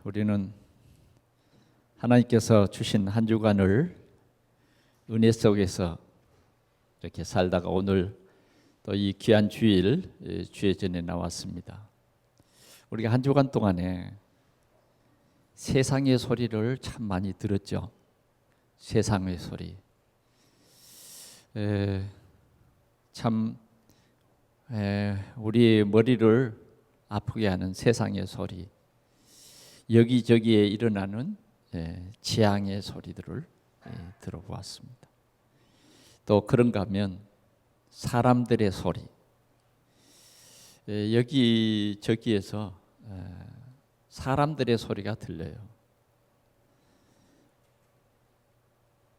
우리는 하나님께서 주신 한 주간을 은혜 속에서 이렇게 살다가 오늘 또 이 귀한 주일 주의 전에 나왔습니다. 우리가 한 주간 동안에 세상의 소리를 참 많이 들었죠. 세상의 소리. 참 우리 머리를 아프게 하는 세상의 소리, 여기저기에 일어나는 재앙의 소리들을 들어보았습니다. 또 그런가 하면 사람들의 소리, 여기저기에서 사람들의 소리가 들려요.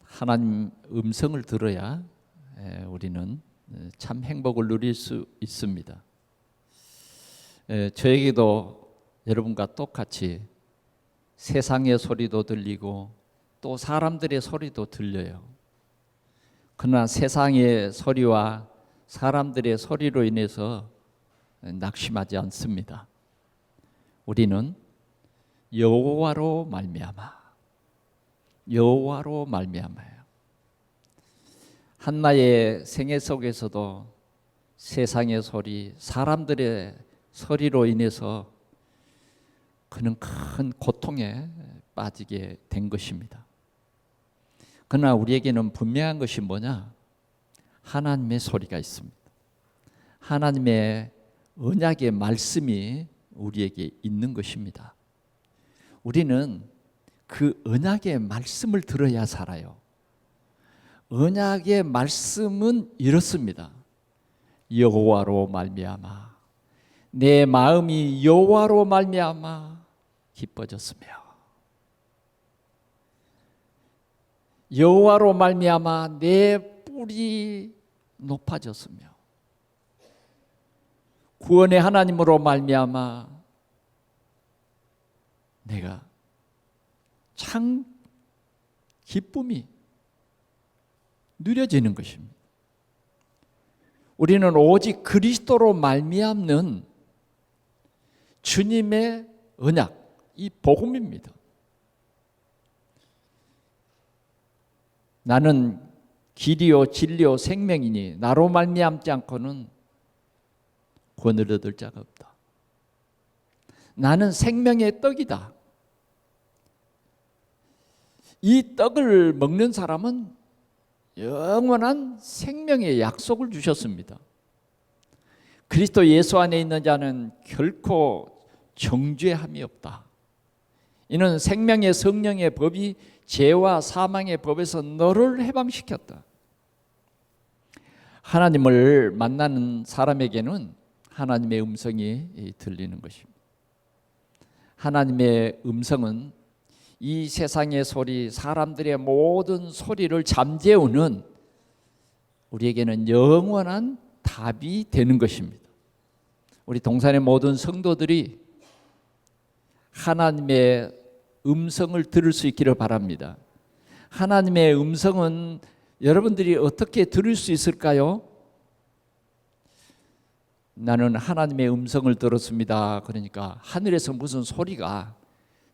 하나님 음성을 들어야 우리는 참 행복을 누릴 수 있습니다. 저에게도 여러분과 똑같이 세상의 소리도 들리고 또 사람들의 소리도 들려요. 그러나 세상의 소리와 사람들의 소리로 인해서 낙심하지 않습니다. 우리는 여호와로 말미암아요. 한나의 생애 속에서도 세상의 소리, 사람들의 소리로 인해서 그는 큰 고통에 빠지게 된 것입니다. 그러나 우리에게는 분명한 것이 뭐냐? 하나님의 소리가 있습니다. 하나님의 언약의 말씀이 우리에게 있는 것입니다. 우리는 그 언약의 말씀을 들어야 살아요. 언약의 말씀은 이렇습니다. 여호와로 말미암아 내 마음이 여호와로 말미암아 기뻐졌으며 여호와로 말미암아 내 뿔이 높아졌으며 구원의 하나님으로 말미암아 내가 참 기쁨이 누려지는 것입니다. 우리는 오직 그리스도로 말미암는 주님의 언약, 이 복음입니다. 나는 길이요 진리요 생명이니 나로 말미암지 않고는 구원을 얻을 자가 없다. 나는 생명의 떡이다. 이 떡을 먹는 사람은 영원한 생명의 약속을 주셨습니다. 그리스도 예수 안에 있는 자는 결코 정죄함이 없다. 이는 생명의 성령의 법이 죄와 사망의 법에서 너를 해방시켰다. 하나님을 만나는 사람에게는 하나님의 음성이 들리는 것입니다. 하나님의 음성은 이 세상의 소리, 사람들의 모든 소리를 잠재우는 우리에게는 영원한 답이 되는 것입니다. 우리 동산의 모든 성도들이 하나님의 음성을 들을 수 있기를 바랍니다. 하나님의 음성은 여러분들이 어떻게 들을 수 있을까요? 나는 하나님의 음성을 들었습니다. 그러니까 하늘에서 무슨 소리가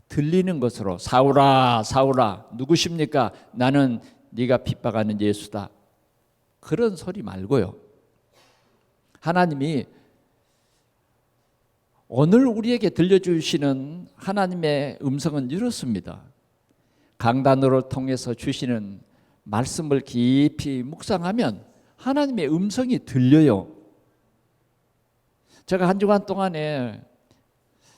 들리는 것으로 사울아 사울아 누구십니까? 나는 네가 핍박하는 예수다. 그런 소리 말고요. 하나님이 오늘 우리에게 들려주시는 하나님의 음성은 이렇습니다. 강단으로 통해서 주시는 말씀을 깊이 묵상하면 하나님의 음성이 들려요. 제가 한 주간 동안에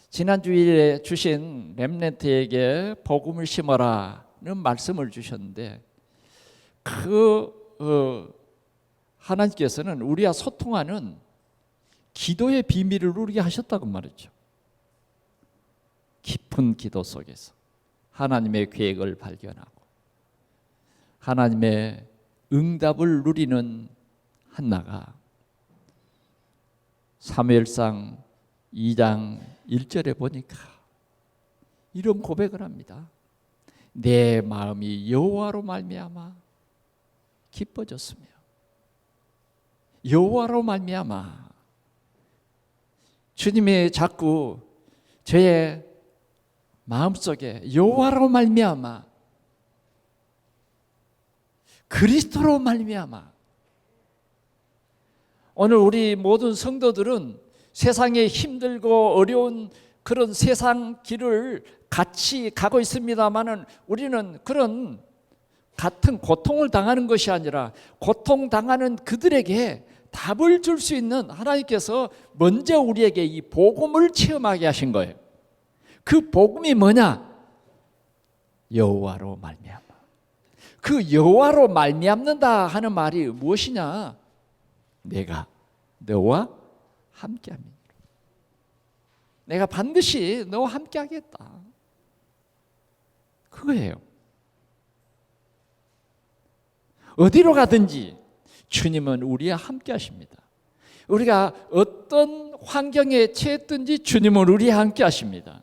지난 주일에 주신 렘넌트에게 복음을 심어라는 말씀을 주셨는데 하나님께서는 우리와 소통하는 기도의 비밀을 우리에게 하셨다고 말했죠. 깊은 기도 속에서 하나님의 계획을 발견하고 하나님의 응답을 누리는 한나가 사무엘상 2장 1절에 보니까 이런 고백을 합니다. 내 마음이 여호와로 말미암아 기뻐졌으며 여호와로 말미암아 주님이 자꾸 저의 마음속에 여호와로 말미암아, 그리스도로 말미암아. 오늘 우리 모든 성도들은 세상에 힘들고 어려운 그런 세상 길을 같이 가고 있습니다만은 우리는 그런 같은 고통을 당하는 것이 아니라 고통당하는 그들에게 답을 줄 수 있는 하나님께서 먼저 우리에게 이 복음을 체험하게 하신 거예요. 그 복음이 뭐냐? 여호와로 말미암아. 그 여호와로 말미암는다 하는 말이 무엇이냐? 내가 너와 함께함이니라. 내가 반드시 너와 함께하겠다. 그거예요. 어디로 가든지 주님은 우리와 함께 하십니다. 우리가 어떤 환경에 처했든지 주님은 우리와 함께 하십니다.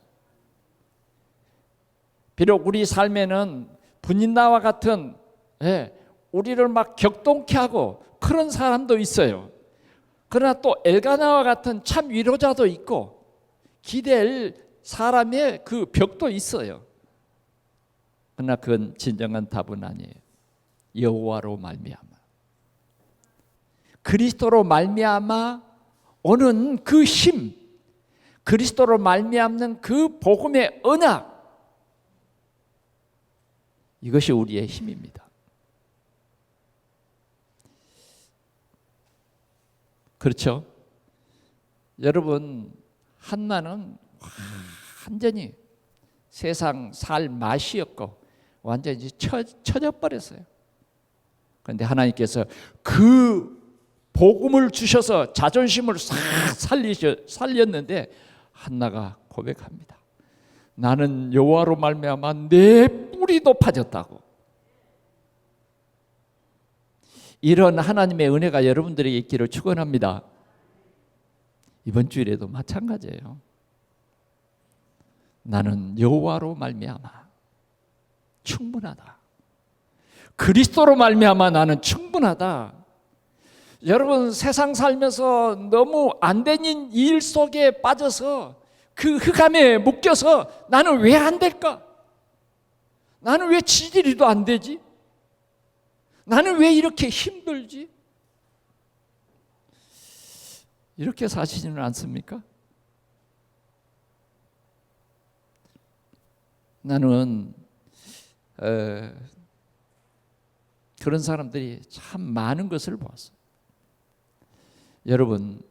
비록 우리 삶에는 분인나와 같은 우리를 막 격동케 하고 그런 사람도 있어요. 그러나 또 엘가나와 같은 참 위로자도 있고 기댈 사람의 그 벽도 있어요. 그러나 그건 진정한 답은 아니에요. 여호와로 말미암아, 그리스도로 말미암아 오는 그 힘, 그리스도로 말미암는 그 복음의 언약, 이것이 우리의 힘입니다. 그렇죠? 여러분, 한나는 완전히 세상 살 맛이 없고 완전히 처져 버렸어요. 그런데 하나님께서 그 복음을 주셔서 자존심을 싹 살렸는데 한나가 고백합니다. 나는 여호와로 말미암아 내 뿔이 높아졌다고. 이런 하나님의 은혜가 여러분들에게 있기를 축원합니다. 이번 주일에도 마찬가지예요. 나는 여호와로 말미암아 충분하다. 그리스도로 말미암아 나는 충분하다. 여러분, 세상 살면서 너무 안 되는 일 속에 빠져서 그 흑암에 묶여서 나는 왜 안 될까? 나는 왜 지지리도 안 되지? 나는 왜 이렇게 힘들지? 이렇게 사시지는 않습니까? 나는 그런 사람들이 참 많은 것을 보았어요. 여러분,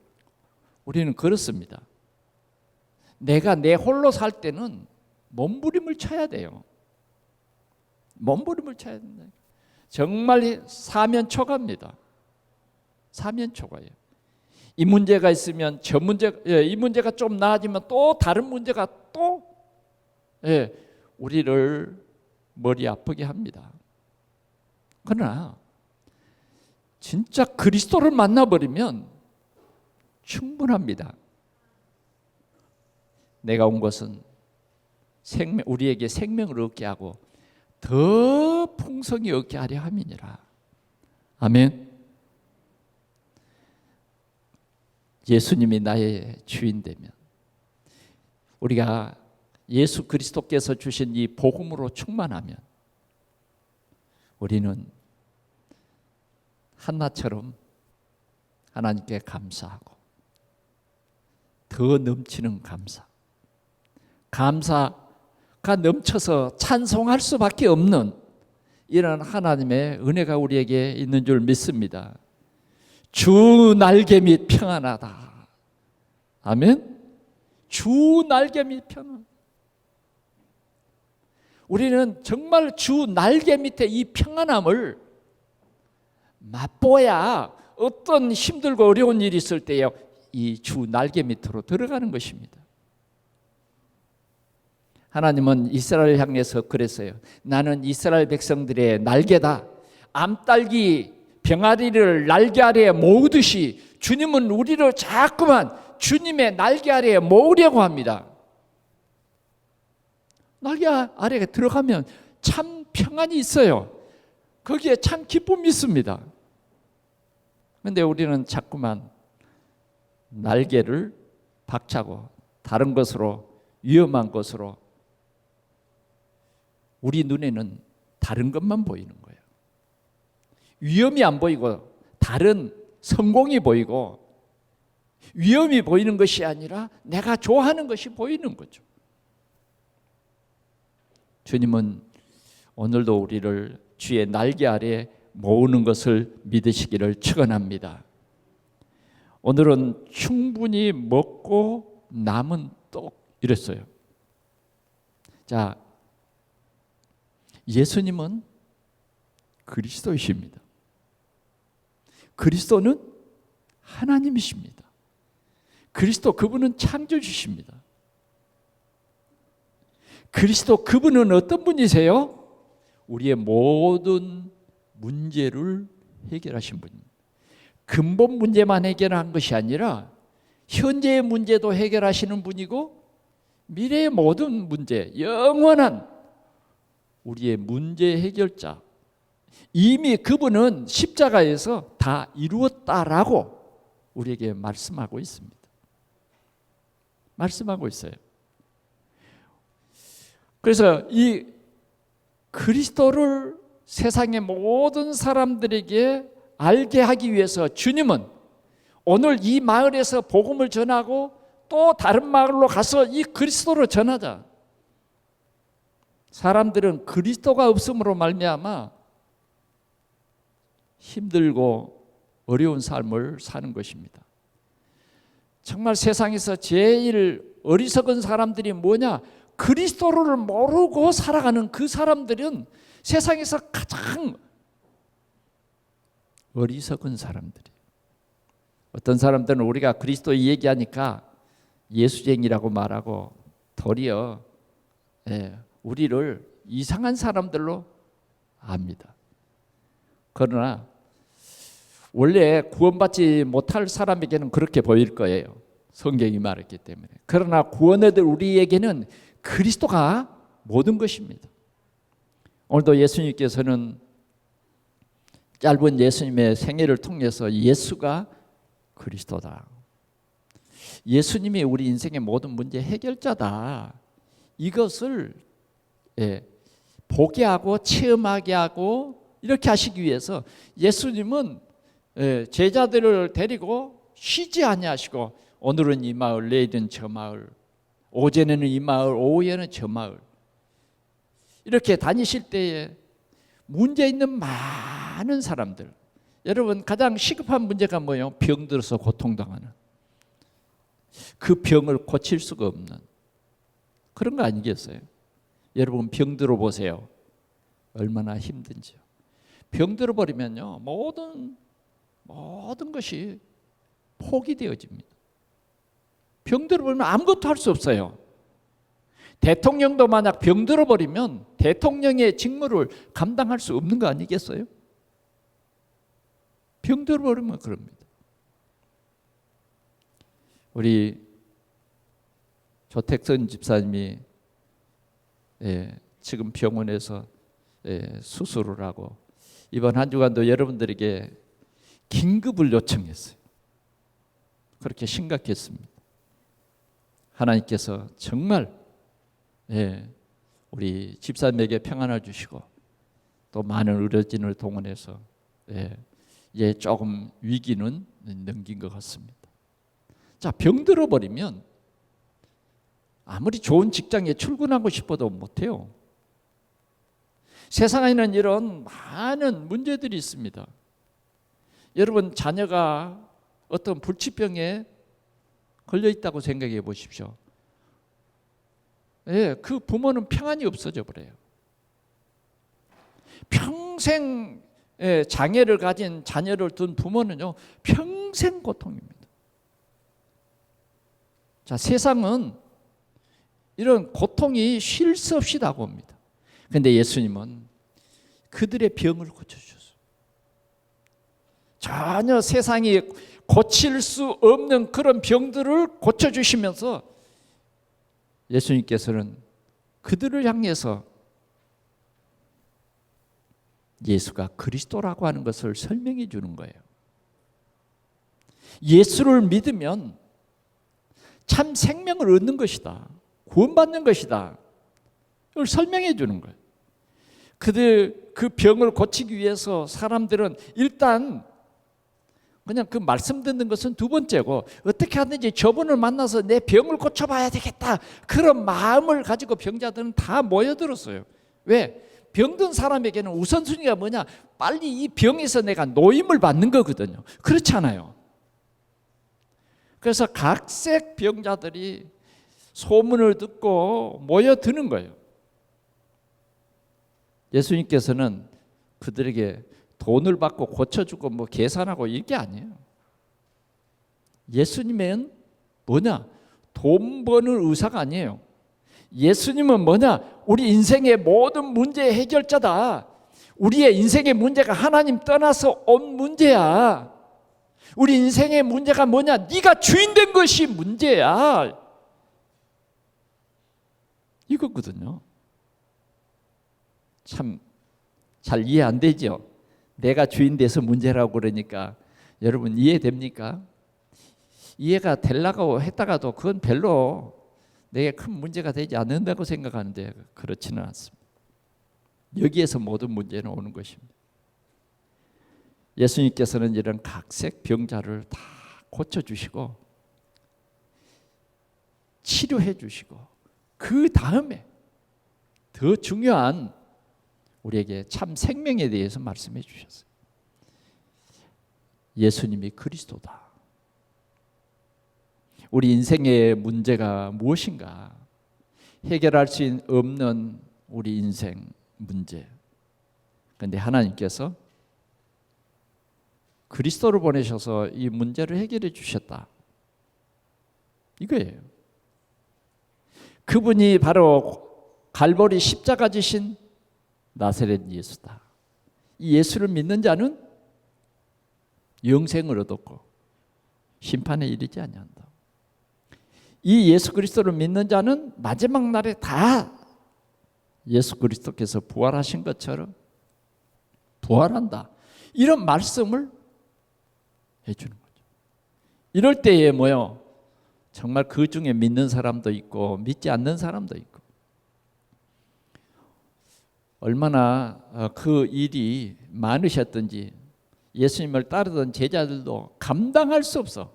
우리는 그렇습니다. 내가 내 홀로 살 때는 몸부림을 쳐야 돼요. 몸부림을 쳐야 된다. 정말 사면초가입니다. 사면초가예요. 이 문제가 있으면 저 문제, 이 문제가 좀 나아지면 또 다른 문제가 또 우리를 머리 아프게 합니다. 그러나 진짜 그리스도를 만나버리면 충분합니다. 내가 온 것은 우리에게 생명을 얻게 하고 더 풍성히 얻게 하려 함이니라. 아멘. 예수님이 나의 주인 되면, 우리가 예수 그리스도께서 주신 이 복음으로 충만하면 우리는 한나처럼 하나님께 감사하고 더 넘치는 감사가 넘쳐서 찬송할 수밖에 없는 이런 하나님의 은혜가 우리에게 있는 줄 믿습니다. 주 날개 및 평안하다. 아멘. 주 날개 및 평안. 우리는 정말 주 날개 밑에 이 평안함을 맛보야 어떤 힘들고 어려운 일이 있을 때에 이 주 날개 밑으로 들어가는 것입니다. 하나님은 이스라엘 향해서 그랬어요. 나는 이스라엘 백성들의 날개다. 암딸기 병아리를 날개 아래에 모으듯이 주님은 우리를 자꾸만 주님의 날개 아래에 모으려고 합니다. 날개 아래에 들어가면 참 평안이 있어요. 거기에 참 기쁨이 있습니다. 그런데 우리는 자꾸만 날개를 박차고 다른 것으로, 위험한 것으로 우리 눈에는 다른 것만 보이는 거예요. 위험이 안 보이고 다른 성공이 보이고 위험이 보이는 것이 아니라 내가 좋아하는 것이 보이는 거죠. 주님은 오늘도 우리를 주의 날개 아래 모으는 것을 믿으시기를 축원합니다. 오늘은 충분히 먹고 남은 떡 이랬어요. 자, 예수님은 그리스도이십니다. 그리스도는 하나님이십니다. 그리스도 그분은 창조주십니다. 그리스도 그분은 어떤 분이세요? 우리의 모든 문제를 해결하신 분입니다. 근본 문제만 해결한 것이 아니라 현재의 문제도 해결하시는 분이고 미래의 모든 문제, 영원한 우리의 문제 해결자. 이미 그분은 십자가에서 다 이루었다라고 우리에게 말씀하고 있습니다. 말씀하고 있어요. 그래서 이 그리스도를 세상의 모든 사람들에게 알게 하기 위해서 주님은 오늘 이 마을에서 복음을 전하고 또 다른 마을로 가서 이 그리스도를 전하자. 사람들은 그리스도가 없음으로 말미암아 힘들고 어려운 삶을 사는 것입니다. 정말 세상에서 제일 어리석은 사람들이 뭐냐? 그리스도를 모르고 살아가는 그 사람들은 세상에서 가장 어리석은 사람들이에요. 어떤 사람들은 우리가 그리스도 얘기하니까 예수쟁이라고 말하고 도리어 우리를 이상한 사람들로 압니다. 그러나 원래 구원받지 못할 사람에게는 그렇게 보일 거예요. 성경이 말했기 때문에. 그러나 구원 얻을 우리에게는 그리스도가 모든 것입니다. 오늘도 예수님께서는 짧은 예수님의 생애를 통해서 예수가 그리스도다. 예수님이 우리 인생의 모든 문제 해결자다. 이것을 보게 하고 체험하게 하고 이렇게 하시기 위해서 예수님은 제자들을 데리고 쉬지 아니하시고 오늘은 이 마을, 내일은 저 마을, 오전에는 이 마을, 오후에는 저 마을 이렇게 다니실 때에 문제 있는 많은 사람들, 여러분 가장 시급한 문제가 뭐예요? 병들어서 고통당하는, 그 병을 고칠 수가 없는 그런 거 아니겠어요? 여러분 병들어 보세요. 얼마나 힘든지요. 병들어 버리면요 모든 것이 포기되어집니다. 병들어 버리면 아무것도 할 수 없어요. 대통령도 만약 병들어 버리면 대통령의 직무를 감당할 수 없는 거 아니겠어요? 병들어 버리면 그럽니다. 우리 조택선 집사님이 지금 병원에서 수술을 하고 이번 한 주간도 여러분들에게 긴급을 요청했어요. 그렇게 심각했습니다. 하나님께서 정말 우리 집사님에게 평안을 주시고 또 많은 의료진을 동원해서 이제 조금 위기는 넘긴 것 같습니다. 자, 병들어 버리면 아무리 좋은 직장에 출근하고 싶어도 못해요. 세상에는 이런 많은 문제들이 있습니다. 여러분 자녀가 어떤 불치병에 걸려 있다고 생각해 보십시오. 그 부모는 평안이 없어져 버려요. 평생 장애를 가진 자녀를 둔 부모는요 평생 고통입니다. 자, 세상은 이런 고통이 쉴 새 없이 다가옵니다. 그런데 예수님은 그들의 병을 고쳐주셨어요. 전혀 세상이 고칠 수 없는 그런 병들을 고쳐주시면서 예수님께서는 그들을 향해서 예수가 그리스도라고 하는 것을 설명해 주는 거예요. 예수를 믿으면 참 생명을 얻는 것이다. 구원받는 것이다. 이걸 설명해 주는 거예요. 그들 그 병을 고치기 위해서 사람들은 일단 그냥 그 말씀 듣는 것은 두 번째고, 어떻게 하든지 저분을 만나서 내 병을 고쳐봐야 되겠다, 그런 마음을 가지고 병자들은 다 모여들었어요. 왜? 병든 사람에게는 우선순위가 뭐냐? 빨리 이 병에서 내가 노임을 받는 거거든요. 그렇잖아요. 그래서 각색 병자들이 소문을 듣고 모여드는 거예요. 예수님께서는 그들에게 돈을 받고 고쳐주고 뭐 계산하고 이게 아니에요. 예수님은 뭐냐? 돈 버는 의사가 아니에요. 예수님은 뭐냐? 우리 인생의 모든 문제의 해결자다. 우리의 인생의 문제가 하나님 떠나서 온 문제야. 우리 인생의 문제가 뭐냐? 네가 주인 된 것이 문제야. 이거거든요. 참 잘 이해 안 되죠? 내가 주인 돼서 문제라고 그러니까 여러분 이해됩니까? 이해가 되려고 했다가도 그건 별로 내게 큰 문제가 되지 않는다고 생각하는데 그렇지는 않습니다. 여기에서 모든 문제는 오는 것입니다. 예수님께서는 이런 각색 병자를 다 고쳐주시고 치료해 주시고, 그 다음에 더 중요한 우리에게 참 생명에 대해서 말씀해 주셨어요. 예수님이 그리스도다. 우리 인생의 문제가 무엇인가? 해결할 수 없는 우리 인생 문제. 그런데 하나님께서 그리스도를 보내셔서 이 문제를 해결해 주셨다. 이거예요. 그분이 바로 갈보리 십자가 지신 나사렛 예수다. 이 예수를 믿는 자는 영생을 얻었고 심판에 이르지 아니한다. 이 예수 그리스도를 믿는 자는 마지막 날에 다 예수 그리스도께서 부활하신 것처럼 부활한다. 이런 말씀을 해주는 거죠. 이럴 때에 뭐요? 정말 그 중에 믿는 사람도 있고 믿지 않는 사람도 있고, 얼마나 그 일이 많으셨던지 예수님을 따르던 제자들도 감당할 수 없어.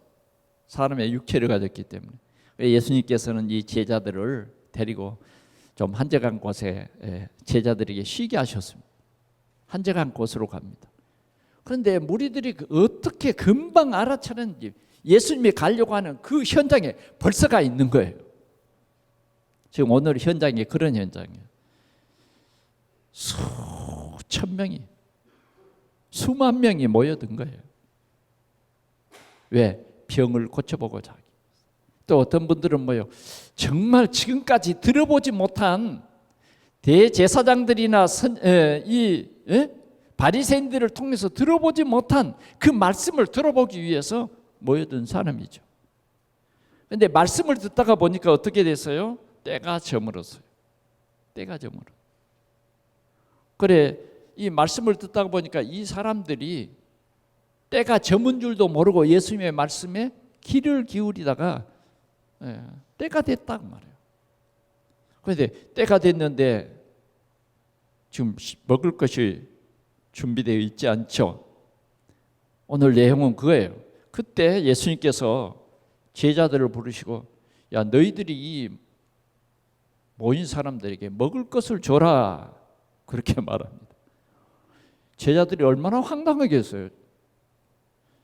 사람의 육체를 가졌기 때문에. 예수님께서는 이 제자들을 데리고 좀 한적한 곳에 제자들에게 쉬게 하셨습니다. 한적한 곳으로 갑니다. 그런데 무리들이 어떻게 금방 알아차렸는지 예수님이 가려고 하는 그 현장에 벌써 가 있는 거예요. 지금 오늘 현장이 그런 현장이에요. 수천 명이, 수만 명이 모여든 거예요. 왜? 병을 고쳐보고자 하기. 또 어떤 분들은 뭐요? 정말 지금까지 들어보지 못한 대제사장들이나 바리새인들을 통해서 들어보지 못한 그 말씀을 들어보기 위해서 모여든 사람이죠. 그런데 말씀을 듣다가 보니까 어떻게 됐어요? 때가 저물었어요. 때가 저물어. 그래, 이 말씀을 듣다가 보니까 이 사람들이 때가 저문 줄도 모르고 예수님의 말씀에 귀를 기울이다가 때가 됐다고 말해요. 그런데 때가 됐는데 지금 먹을 것이 준비되어 있지 않죠. 오늘 내용은 그거예요. 그때 예수님께서 제자들을 부르시고, 야, 너희들이 이 모인 사람들에게 먹을 것을 줘라, 그렇게 말합니다. 제자들이 얼마나 황당하겠어요.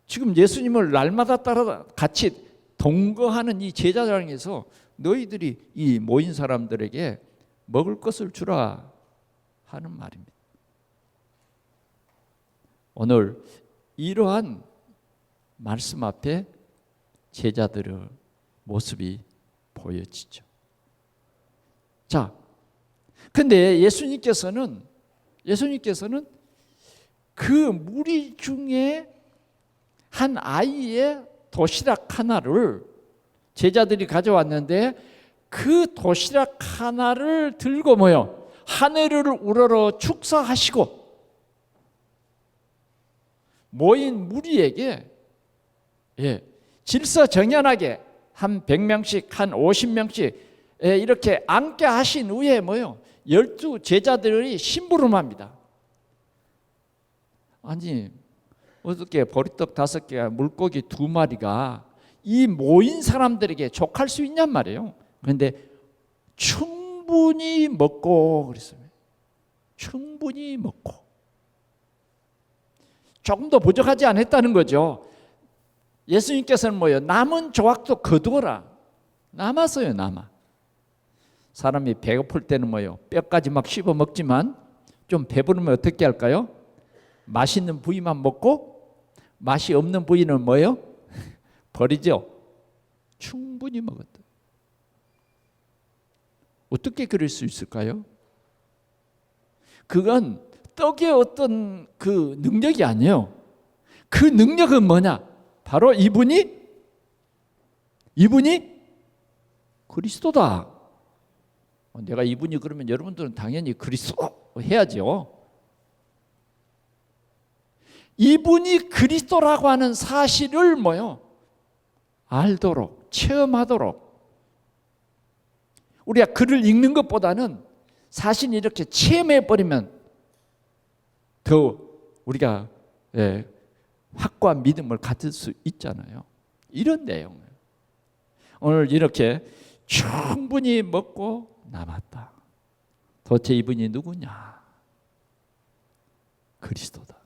지금 예수님을 날마다 따라 같이 동거하는 이 제자장에서 너희들이 이 모인 사람들에게 먹을 것을 주라 하는 말입니다. 오늘 이러한 말씀 앞에 제자들의 모습이 보여지죠. 자, 근데 예수님께서는 그 무리 중에 한 아이의 도시락 하나를 제자들이 가져왔는데, 그 도시락 하나를 들고 뭐요? 하늘을 우러러 축사하시고 모인 무리에게 질서정연하게 한 100명씩 한 50명씩 이렇게 앉게 하신 후에 뭐요? 12 제자들이 심부름합니다. 아니 어떻게 보리떡 5개와 물고기 2마리가 이 모인 사람들에게 족할 수 있냔 말이에요. 그런데 충분히 먹고 그랬어요. 충분히 먹고 조금도 부족하지 않았다는 거죠. 예수님께서는 뭐예요? 남은 조각도 거두어라. 남았어요. 남아. 사람이 배고플 때는 뭐예요? 뼈까지 막 씹어 먹지만 좀 배부르면 어떻게 할까요? 맛있는 부위만 먹고 맛이 없는 부위는 뭐예요? 버리죠. 충분히 먹었다. 어떻게 그럴 수 있을까요? 그건 떡의 어떤 그 능력이 아니에요. 그 능력은 뭐냐? 바로 이분이 그리스도다. 내가 이분이 그러면 여러분들은 당연히 그리스도 해야죠. 이분이 그리스도라고 하는 사실을 뭐요? 알도록, 체험하도록. 우리가 글을 읽는 것보다는 사실 이렇게 체험해버리면 더 우리가 확고한 믿음을 가질 수 있잖아요. 이런 내용을 오늘 이렇게 충분히 먹고 남았다. 도대체 이분이 누구냐? 그리스도다.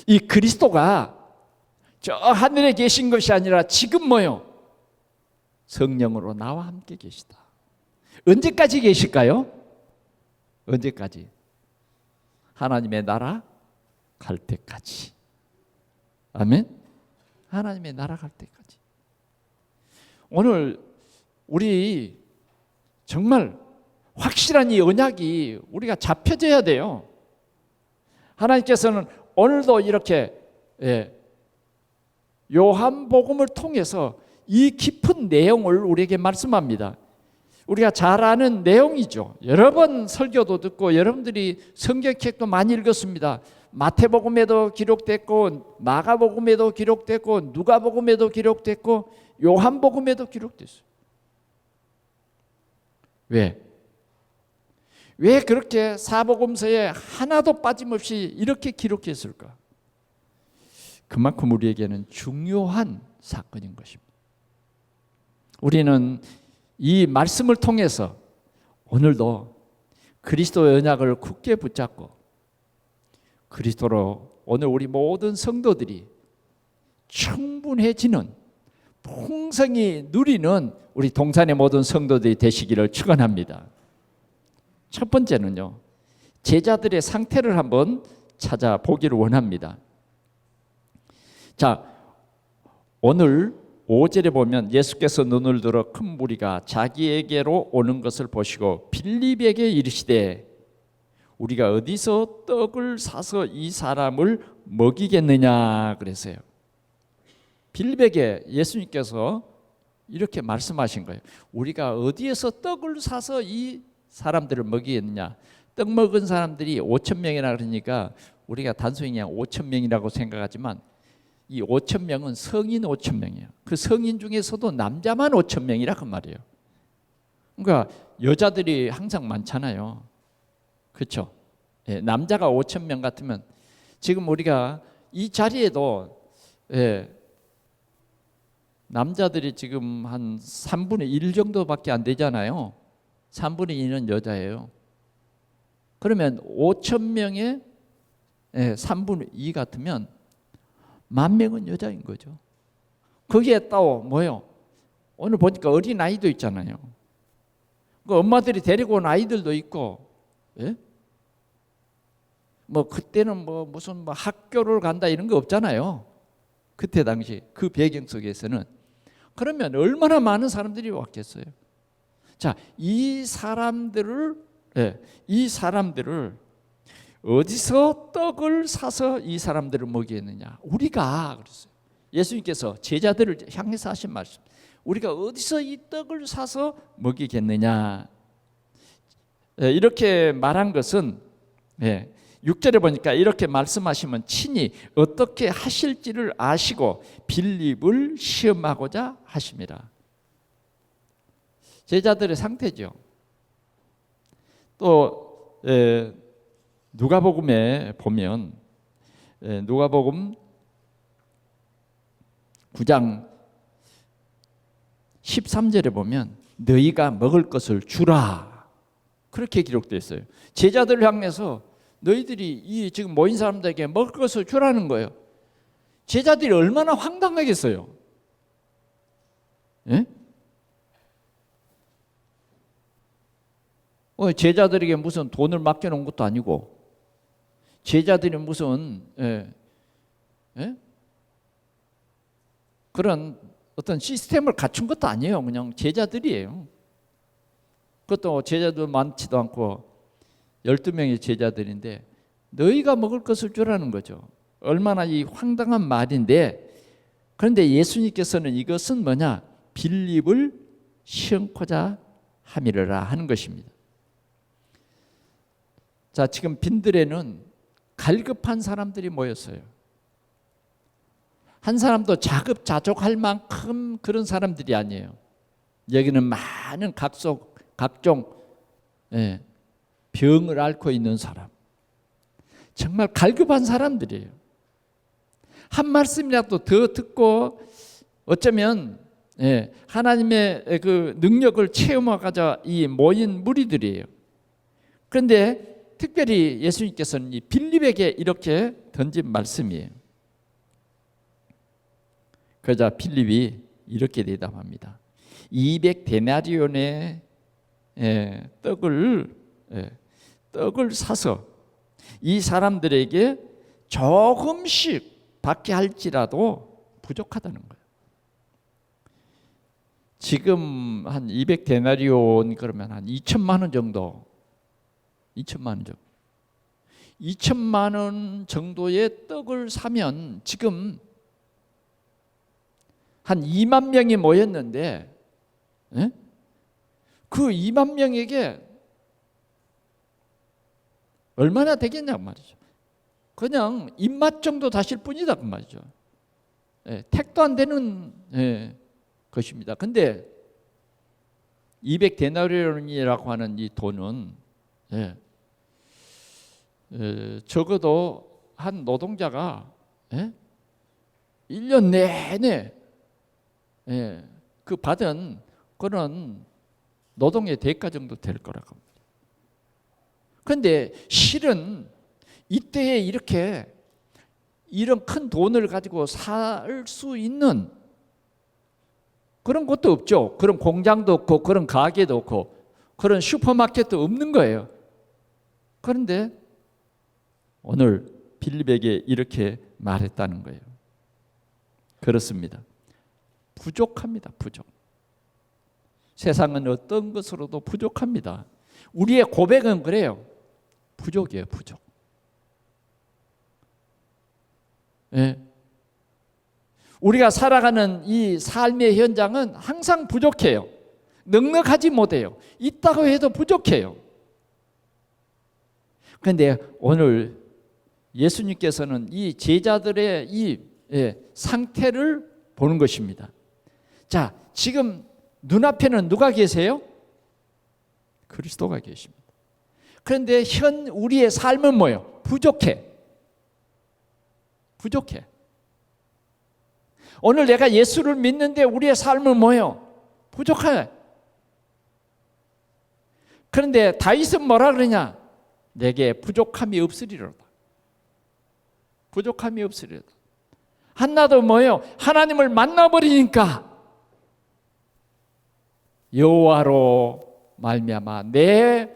이 그리스도가 저 하늘에 계신 것이 아니라 지금 뭐요? 성령으로 나와 함께 계시다. 언제까지 계실까요? 언제까지? 하나님의 나라 갈 때까지. 아멘. 하나님의 나라 갈 때까지. 오늘 우리 정말 확실한 이 언약이 우리가 잡혀져야 돼요. 하나님께서는 오늘도 이렇게 요한복음을 통해서 이 깊은 내용을 우리에게 말씀합니다. 우리가 잘 아는 내용이죠. 여러 번 설교도 듣고 여러분들이 성경책도 많이 읽었습니다. 마태복음에도 기록됐고 마가복음에도 기록됐고 누가복음에도 기록됐고 요한복음에도 기록됐어요. 왜? 왜 그렇게 사복음서에 하나도 빠짐없이 이렇게 기록했을까? 그만큼 우리에게는 중요한 사건인 것입니다. 우리는 이 말씀을 통해서 오늘도 그리스도의 언약을 굳게 붙잡고 그리스도로 오늘 우리 모든 성도들이 충분해지는 풍성히 누리는 우리 동산의 모든 성도들이 되시기를 축원합니다. 첫 번째는요, 제자들의 상태를 한번 찾아보기를 원합니다. 자, 오늘 5절에 보면 예수께서 눈을 들어 큰 무리가 자기에게로 오는 것을 보시고 빌립에게 이르시되 우리가 어디서 떡을 사서 이 사람을 먹이겠느냐 그랬어요. 빌립에게 예수님께서 이렇게 말씀하신 거예요. 우리가 어디에서 떡을 사서 이 사람들을 먹이겠느냐. 떡 먹은 사람들이 5,000명이라 그러니까 우리가 단순히 그냥 5,000명이라고 생각하지만 이 5,000명은 성인 5,000명이에요. 그 성인 중에서도 남자만 5,000명이라 그 말이에요. 그러니까 여자들이 항상 많잖아요. 그렇죠? 예, 남자가 5,000명 같으면 지금 우리가 이 자리에도 남자들이 지금 한 3분의 1 정도밖에 안 되잖아요. 3분의 2는 여자예요. 그러면 5,000명의 3분의 2 같으면 10,000명은 여자인 거죠. 거기에 또 뭐요? 오늘 보니까 어린 아이도 있잖아요. 그 엄마들이 데리고 온 아이들도 있고, 예? 뭐 그때는 뭐 무슨 뭐 학교를 간다 이런 거 없잖아요. 그때 당시 그 배경 속에서는 그러면 얼마나 많은 사람들이 왔겠어요. 자, 이 사람들을 어디서 떡을 사서 이 사람들을 먹이겠느냐? 우리가 그랬어요. 예수님께서 제자들을 향해서 하신 말씀. 우리가 어디서 이 떡을 사서 먹이겠느냐? 이렇게 말한 것은 6절에 보니까 이렇게 말씀하시면 친히 어떻게 하실지를 아시고 빌립을 시험하고자 하심이라. 제자들의 상태죠. 또 누가복음에 보면 누가복음 9장 13절에 보면 너희가 먹을 것을 주라 그렇게 기록되어 있어요. 제자들을 향해서 너희들이 이 지금 모인 사람들에게 먹을 것을 주라는 거예요. 제자들이 얼마나 황당하겠어요. 예? 제자들에게 무슨 돈을 맡겨놓은 것도 아니고 제자들이 무슨 그런 어떤 시스템을 갖춘 것도 아니에요. 그냥 제자들이에요. 그것도 제자들 많지도 않고 12명의 제자들인데 너희가 먹을 것을 주라는 거죠. 얼마나 이 황당한 말인데, 그런데 예수님께서는 이것은 뭐냐? 빌립을 시험코자 함이라 하는 것입니다. 자, 지금 빈들에는 갈급한 사람들이 모였어요. 한 사람도 자급자족할 만큼 그런 사람들이 아니에요. 여기는 많은 각종 병을 앓고 있는 사람, 정말 갈급한 사람들이에요. 한 말씀이라도 더 듣고 어쩌면 하나님의 그 능력을 체험하고자 이 모인 무리들이에요. 그런데 특별히 예수님께서는 이 빌립에게 이렇게 던진 말씀이에요. 그러자 빌립이 이렇게 대답합니다. 200데나리온의 떡을 사서 이 사람들에게 조금씩 받게 할지라도 부족하다는 거예요. 지금 한 200데나리온 그러면 한 2천만 원 정도. 2천만 원 정도의 떡을 사면 지금 한 2만 명이 모였는데 그 2만 명에게 얼마나 되겠냐고 말이죠. 그냥 입맛 정도 다실 뿐이다 그 말이죠. 택도 안 되는 것입니다. 근데 200데나리온이라고 하는 이 돈은 적어도 한 노동자가 1년 내내 그 받은 그런 노동의 대가 정도 될 거라고 합니다. 그런데 실은 이때에 이런 큰 돈을 가지고 살 수 있는 그런 것도 없죠. 그런 공장도 없고 그런 가게도 없고 그런 슈퍼마켓도 없는 거예요. 그런데 오늘 빌립에게 이렇게 말했다는 거예요. 그렇습니다. 부족합니다. 부족. 세상은 어떤 것으로도 부족합니다. 우리의 고백은 그래요. 부족이에요. 부족. 우리가 살아가는 이 삶의 현장은 항상 부족해요. 넉넉하지 못해요. 있다고 해도 부족해요. 그런데 오늘 예수님께서는 이 제자들의 이 상태를 보는 것입니다. 자, 지금 눈앞에는 누가 계세요? 그리스도가 계십니다. 그런데 우리의 삶은 뭐예요? 부족해. 오늘 내가 예수를 믿는데 우리의 삶은 뭐예요? 부족해. 그런데 다윗은 뭐라 그러냐? 내게 부족함이 없으리로다. 부족함이 없으리로다. 한나도 뭐예요? 하나님을 만나버리니까 여호와로 말미암아 내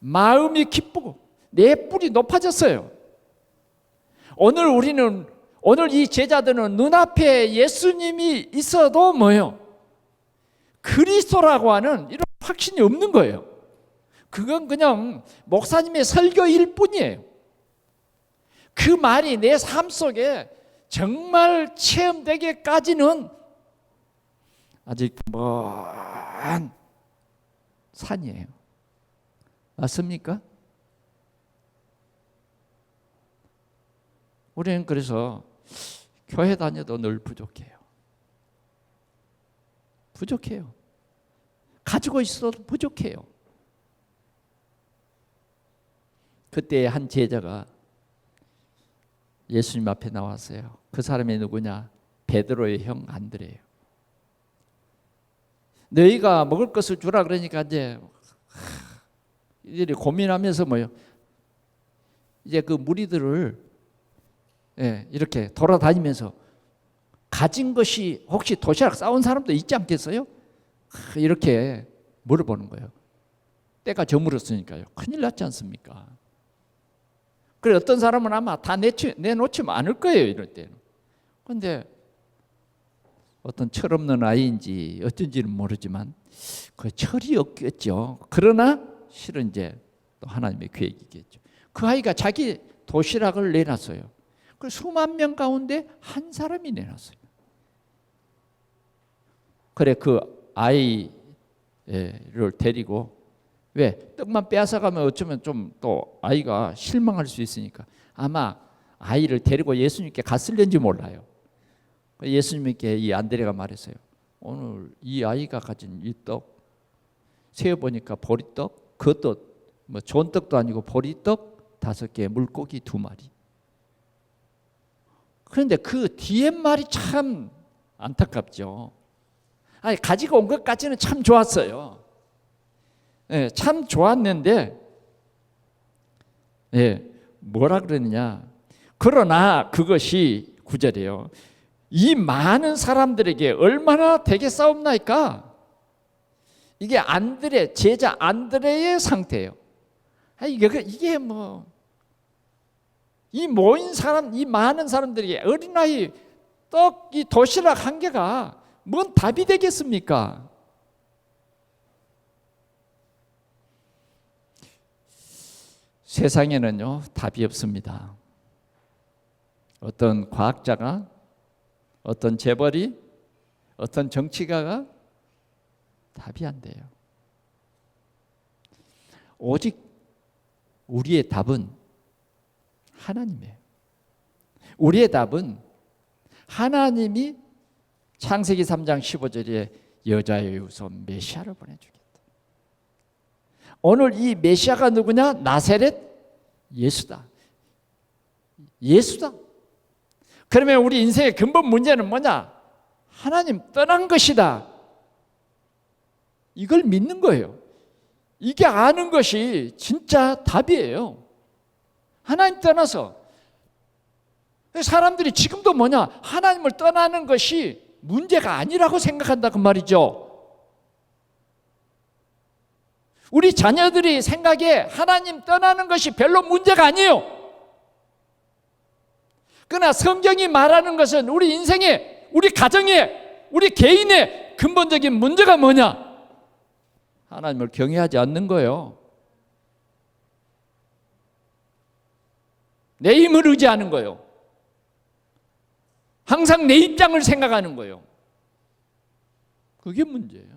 마음이 기쁘고 내 뿔이 높아졌어요. 오늘 이 제자들은 눈앞에 예수님이 있어도 뭐예요? 그리스도라고 하는 이런 확신이 없는 거예요. 그건 그냥 목사님의 설교일 뿐이에요. 그 말이 내 삶 속에 정말 체험되기까지는 아직 먼 산이에요. 맞습니까? 우리는 그래서 교회 다녀도 늘 부족해요. 가지고 있어도 부족해요. 그때 한 제자가 예수님 앞에 나왔어요. 그 사람이 누구냐? 베드로의 형 안드레예요. 너희가 먹을 것을 주라 그러니까 이제 이들이 고민하면서 뭐요? 이제 그 무리들을 이렇게 돌아다니면서 가진 것이 혹시 도시락 싸운 사람도 있지 않겠어요? 이렇게 물어보는 거예요. 때가 저물었으니까요. 큰일 났지 않습니까? 그래 어떤 사람은 아마 다 내놓지 않을 거예요. 이럴 때는. 그런데 어떤 철없는 아이인지 어쩐지는 모르지만 그 철이 없겠죠. 그러나 실은 이제 또 하나님의 계획이겠죠. 그 아이가 자기 도시락을 내놨어요. 그 수만 명 가운데 한 사람이 내놨어요. 그래 그 아이를 데리고 왜 떡만 빼앗아가면 어쩌면 좀 또 아이가 실망할 수 있으니까 아마 아이를 데리고 예수님께 갔을는지 몰라요. 예수님께 이 안드레가 말했어요. 오늘 이 아이가 가진 이 떡 세어보니까 보리떡, 그것도 뭐 좋은 떡도 아니고 보리떡 5개, 물고기 2마리. 그런데 그 뒤에 말이 참 안타깝죠. 아니 가지고 온 것까지는 참 좋았어요. 참 좋았는데 뭐라 그러느냐? 그러나 그것이 9절이에요. 이 많은 사람들에게 얼마나 되겠사옵나이까? 이게 안드레 제자 안드레의 상태예요. 이게 뭐 이 모인 사람, 이 많은 사람들에게 어린아이 떡 이 도시락 한 개가 뭔 답이 되겠습니까? 세상에는요 답이 없습니다. 어떤 과학자가, 어떤 재벌이, 어떤 정치가가 답이 안 돼요. 오직 우리의 답은 하나님이에요. 우리의 답은 하나님이 창세기 3장 15절에 여자의 후손 메시아를 보내주겠다. 오늘 이 메시아가 누구냐? 나사렛 예수다. 예수다. 그러면 우리 인생의 근본 문제는 뭐냐? 하나님 떠난 것이다. 이걸 믿는 거예요. 이게 아는 것이 진짜 답이에요. 하나님 떠나서 사람들이 지금도 뭐냐? 하나님을 떠나는 것이 문제가 아니라고 생각한다 그 말이죠. 우리 자녀들이 생각에 하나님 떠나는 것이 별로 문제가 아니에요. 그러나 성경이 말하는 것은 우리 인생에, 우리 가정에, 우리 개인의 근본적인 문제가 뭐냐? 하나님을 경외하지 않는 거예요. 내 힘을 의지하는 거예요. 항상 내 입장을 생각하는 거예요. 그게 문제예요.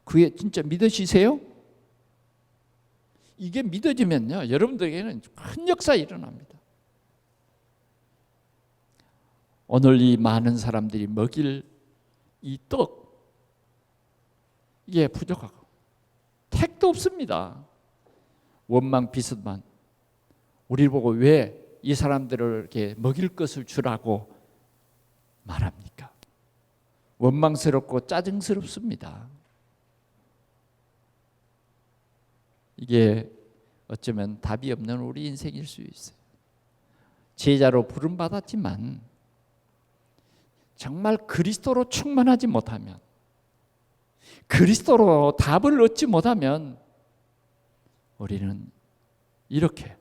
그게 진짜 믿으시세요? 이게 믿어지면요, 여러분들에게는 큰 역사 일어납니다. 오늘 이 많은 사람들이 먹일 이 떡, 이게 부족하고 택도 없습니다. 원망 비슷만 우리를 보고 왜 이 사람들을 이렇게 먹일 것을 주라고 말합니까? 원망스럽고 짜증스럽습니다. 이게 어쩌면 답이 없는 우리 인생일 수 있어요. 제자로 부름받았지만 정말 그리스도로 충만하지 못하면, 그리스도로 답을 얻지 못하면 우리는 이렇게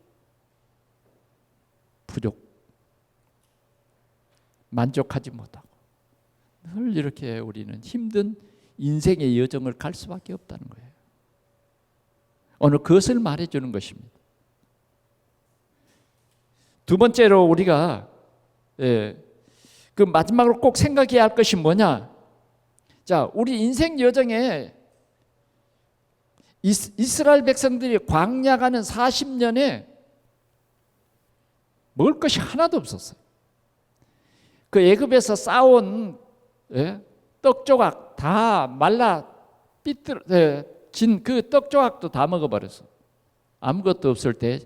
만족하지 못하고 늘 이렇게 우리는 힘든 인생의 여정을 갈 수밖에 없다는 거예요. 오늘 그것을 말해주는 것입니다. 두 번째로 우리가 그 마지막으로 꼭 생각해야 할 것이 뭐냐? 자, 우리 인생 여정에 이스라엘 백성들이 광야 가는 40년에 먹을 것이 하나도 없었어요. 그 애굽에서 싸온 떡 조각 다 말라 진 그 떡 조각도 다 먹어버렸어. 아무것도 없을 때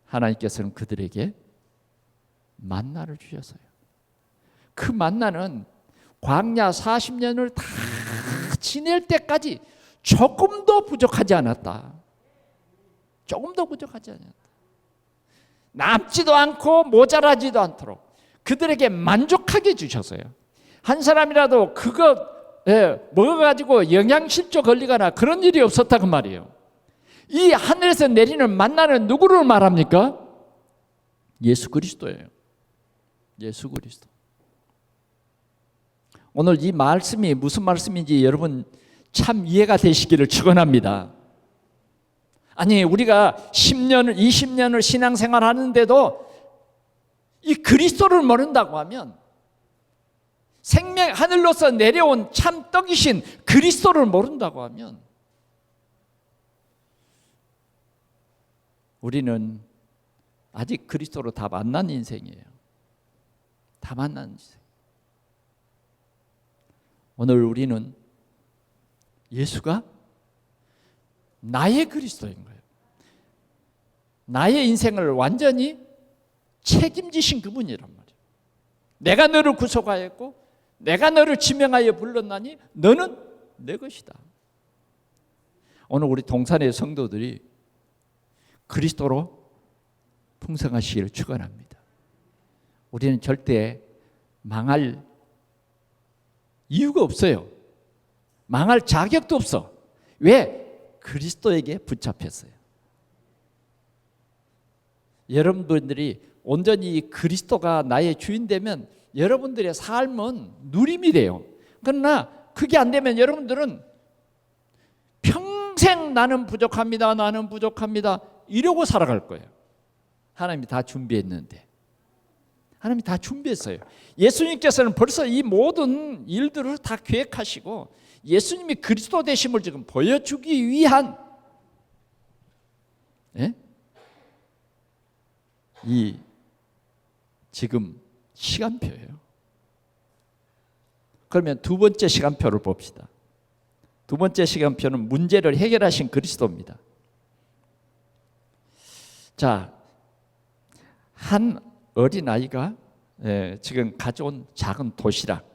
하나님께서는 그들에게 만나를 주셨어요. 그 만나는 광야 40년을 다 지낼 때까지 조금도 부족하지 않았다. 조금도 부족하지 않았다. 남지도 않고 모자라지도 않도록 그들에게 만족하게 주셨어요. 한 사람이라도 그거 먹어가지고 영양실조 걸리거나 그런 일이 없었다고 말이에요. 이 하늘에서 내리는 만나는 누구를 말합니까? 예수 그리스도예요. 예수 그리스도. 오늘 이 말씀이 무슨 말씀인지 여러분 참 이해가 되시기를 축원합니다. 아니 우리가 10년을 20년을 신앙생활 하는데도 이 그리스도를 모른다고 하면 생명 하늘로서 내려온 참 떡이신 그리스도를 모른다고 하면 우리는 아직 그리스도로 다 만난 인생이에요. 다 만난 인생. 오늘 우리는 예수가 나의 그리스도인 거예요. 나의 인생을 완전히 책임지신 그분이란 말이에요. 내가 너를 구속하였고 내가 너를 지명하여 불렀나니 너는 내 것이다. 오늘 우리 동산의 성도들이 그리스도로 풍성하시기를 축원합니다. 우리는 절대 망할 이유가 없어요. 망할 자격도 없어. 왜? 그리스도에게 붙잡혔어요. 여러분들이 온전히 그리스도가 나의 주인 되면 여러분들의 삶은 누림이 돼요. 그러나 그게 안 되면 여러분들은 평생 나는 부족합니다. 나는 부족합니다. 이러고 살아갈 거예요. 하나님이 다 준비했는데. 하나님이 다 준비했어요. 예수님께서는 벌써 이 모든 일들을 다 계획하시고 예수님이 그리스도 되심을 지금 보여주기 위한 이 지금 시간표예요. 그러면 두 번째 시간표를 봅시다. 두 번째 시간표는 문제를 해결하신 그리스도입니다. 자, 한 어린아이가 지금 가져온 작은 도시락,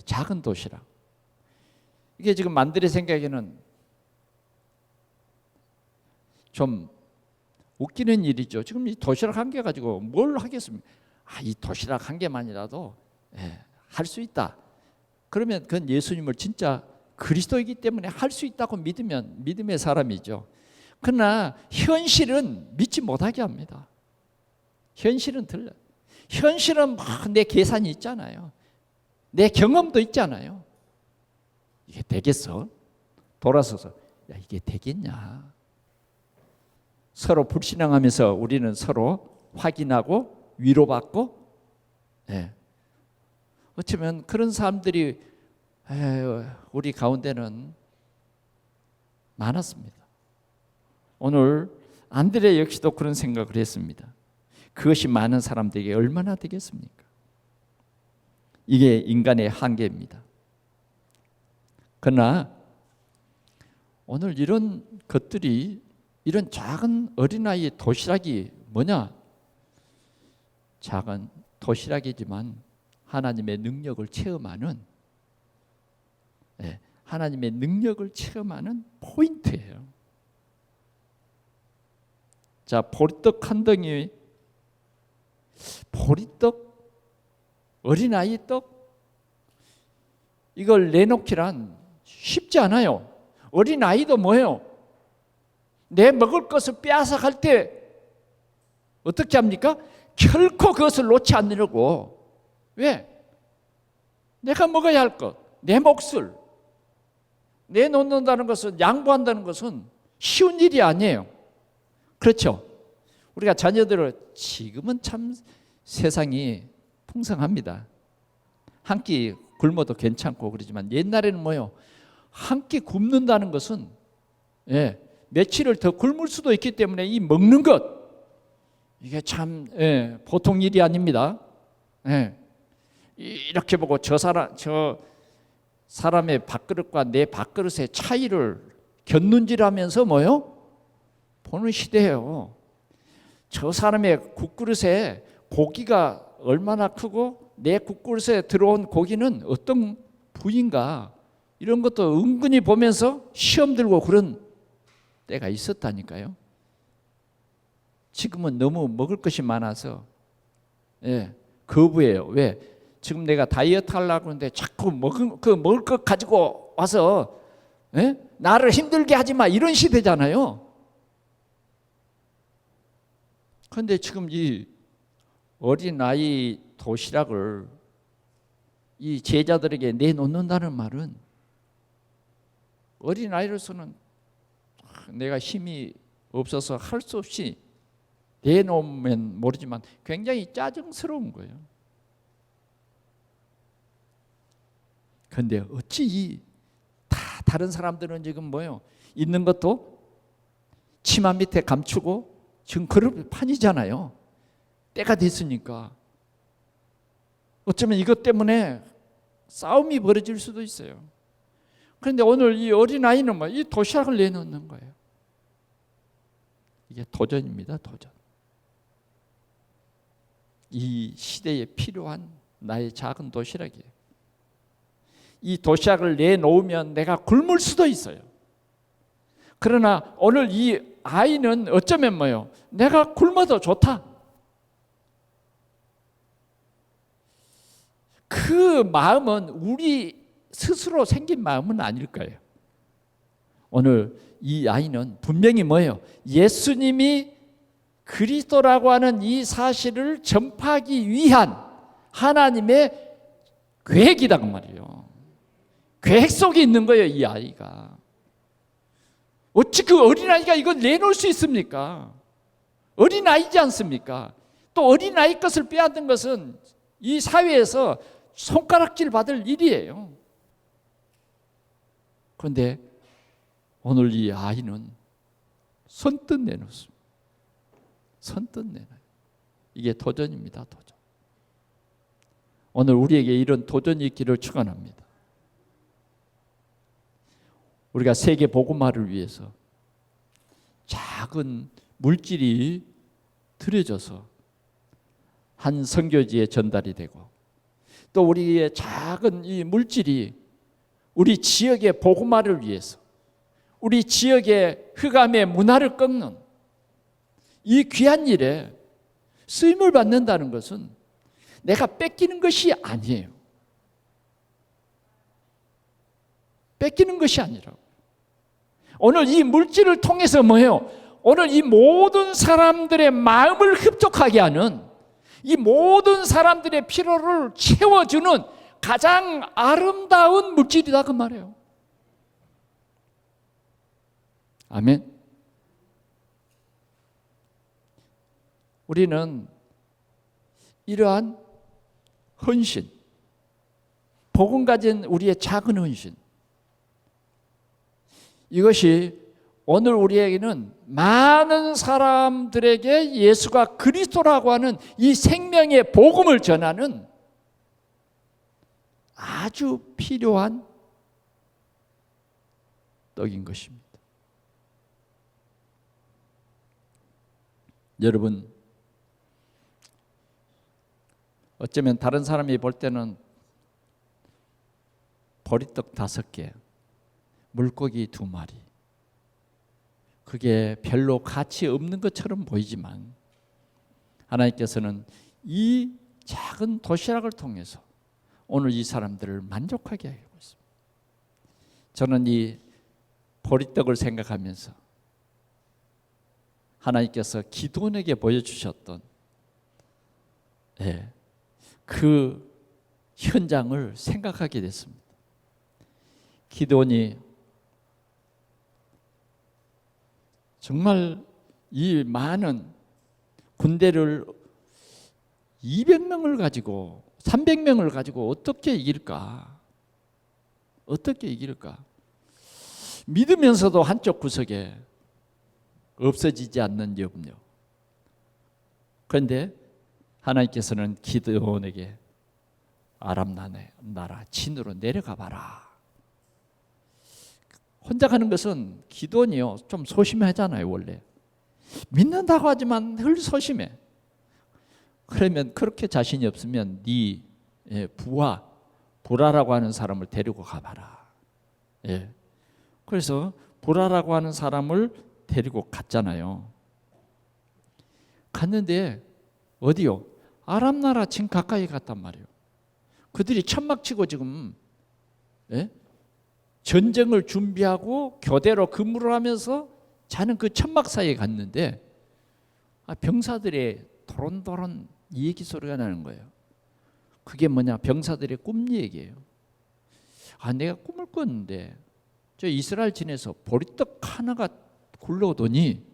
작은 도시락. 이게 지금 만들의 생각에는 좀 웃기는 일이죠. 지금 이 도시락 한 개 가지고 뭘 하겠습니까? 이 도시락 한 개만이라도 할 수 있다. 그러면 그건 예수님을 진짜 그리스도이기 때문에 할 수 있다고 믿으면 믿음의 사람이죠. 그러나 현실은 믿지 못하게 합니다. 현실은 틀려. 현실은 막 내 계산이 있잖아요. 내 경험도 있잖아요. 이게 되겠어? 돌아서서 야 이게 되겠냐? 서로 불신앙하면서 우리는 서로 확인하고 위로받고, 어쩌면 그런 사람들이 우리 가운데는 많았습니다. 오늘 안드레 역시도 그런 생각을 했습니다. 그것이 많은 사람들에게 얼마나 되겠습니까? 이게 인간의 한계입니다. 그러나 오늘 이런 것들이 이런 작은 어린아이의 도시락이 뭐냐? 작은 도시락이지만 하나님의 능력을 체험하는 하나님의 능력을 체험하는 포인트예요. 자, 보리떡 한 덩이, 보리떡, 어린아이 떡, 이걸 내놓기란 쉽지 않아요. 어린아이도 뭐예요? 내 먹을 것을 빼앗아갈 때 어떻게 합니까? 결코 그것을 놓지 않으려고. 왜? 내가 먹어야 할 것, 내 몫을 내놓는다는 것은, 양보한다는 것은 쉬운 일이 아니에요. 그렇죠? 우리가 자녀들을, 지금은 참 세상이 풍성합니다. 한 끼 굶어도 괜찮고 그러지만 옛날에는 뭐예요? 한 끼 굶는다는 것은 며칠을 더 굶을 수도 있기 때문에 이 먹는 것, 이게 참 보통 일이 아닙니다. 이렇게 보고 저 사람의 밥그릇과 내 밥그릇의 차이를 곁눈질하면서 뭐요? 보는 시대예요. 저 사람의 국그릇에 고기가 얼마나 크고 내 국그릇에 들어온 고기는 어떤 부위인가, 이런 것도 은근히 보면서 시험 들고 그런 때가 있었다니까요. 지금은 너무 먹을 것이 많아서 거부해요. 왜? 지금 내가 다이어트 하려고 하는데 자꾸 먹을 것 가지고 와서 나를 힘들게 하지 마, 이런 시대잖아요. 그런데 지금 이 어린아이 도시락을 이 제자들에게 내놓는다는 말은, 어린아이로서는 내가 힘이 없어서 할 수 없이 내놓으면 모르지만 굉장히 짜증스러운 거예요. 그런데 어찌 다른 사람들은 지금 뭐요? 있는 것도 치마 밑에 감추고 지금 그럴 판이잖아요. 때가 됐으니까. 어쩌면 이것 때문에 싸움이 벌어질 수도 있어요. 그런데 오늘 이 어린아이는 이 도시락을 내놓는 거예요. 이게 도전입니다. 도전. 이 시대에 필요한 나의 작은 도시락이에요. 이 도시락을 내놓으면 내가 굶을 수도 있어요. 그러나 오늘 이 아이는 어쩌면 뭐예요? 내가 굶어도 좋다. 그 마음은 우리 스스로 생긴 마음은 아닐 거예요. 오늘 이 아이는 분명히 뭐예요? 예수님이 그리스도라고 하는 이 사실을 전파하기 위한 하나님의 계획이다 그 말이에요. 계획 속에 있는 거예요, 이 아이가. 어찌 그 어린아이가 이걸 내놓을 수 있습니까? 어린아이지 않습니까? 또 어린아이 것을 빼앗는 것은 이 사회에서 손가락질 받을 일이에요. 그런데 오늘 이 아이는 선뜻 내놓습니다. 선뜻 내놔요. 이게 도전입니다. 도전. 오늘 우리에게 이런 도전이 있기를 축원합니다. 우리가 세계 복음화를 위해서 작은 물질이 들여져서 한 선교지에 전달이 되고, 또 우리의 작은 이 물질이 우리 지역의 복음화를 위해서, 우리 지역의 흑암의 문화를 꺾는 이 귀한 일에 쓰임을 받는다는 것은 내가 뺏기는 것이 아니에요. 뺏기는 것이 아니라고. 오늘 이 물질을 통해서 뭐예요? 오늘 이 모든 사람들의 마음을 흡족하게 하는, 이 모든 사람들의 필요를 채워주는 가장 아름다운 물질이다 그 말이에요. 아멘. 우리는 이러한 헌신, 복음 가진 우리의 작은 헌신, 이것이 오늘 우리에게는 많은 사람들에게 예수가 그리스도라고 하는 이 생명의 복음을 전하는 아주 필요한 떡인 것입니다. 여러분, 어쩌면 다른 사람이 볼 때는 보리떡 5개, 물고기 2마리, 그게 별로 가치 없는 것처럼 보이지만 하나님께서는 이 작은 도시락을 통해서 오늘 이 사람들을 만족하게 하고 있습니다. 저는 이 보리떡을 생각하면서 하나님께서 기드온에게 보여주셨던 그 현장을 생각하게 됐습니다. 기드온이 정말 이 많은 군대를 200명을 가지고 300명을 가지고 어떻게 이길까? 어떻게 이길까? 믿으면서도 한쪽 구석에 없어지지 않는 염려. 그런데 하나님께서는 기드온에게 아람 나라 진으로 내려가 봐라. 혼자 가는 것은 기드온이요 좀 소심하잖아요 원래. 믿는다고 하지만 늘 소심해. 그러면 그렇게 자신이 없으면 네 보라라고 하는 사람을 데리고 가봐라. 그래서 보라라고 하는 사람을 데리고 갔잖아요. 갔는데 어디요? 아람 나라 진 가까이 갔단 말이에요. 그들이 천막 치고 지금 전쟁을 준비하고 교대로 근무를 하면서 자는 그 천막 사이에 갔는데 병사들의 도론도론 얘기 소리가 나는 거예요. 그게 뭐냐? 병사들의 꿈 얘기예요. 내가 꿈을 꿨는데 저 이스라엘 진에서 보리떡 하나가 굴러오더니,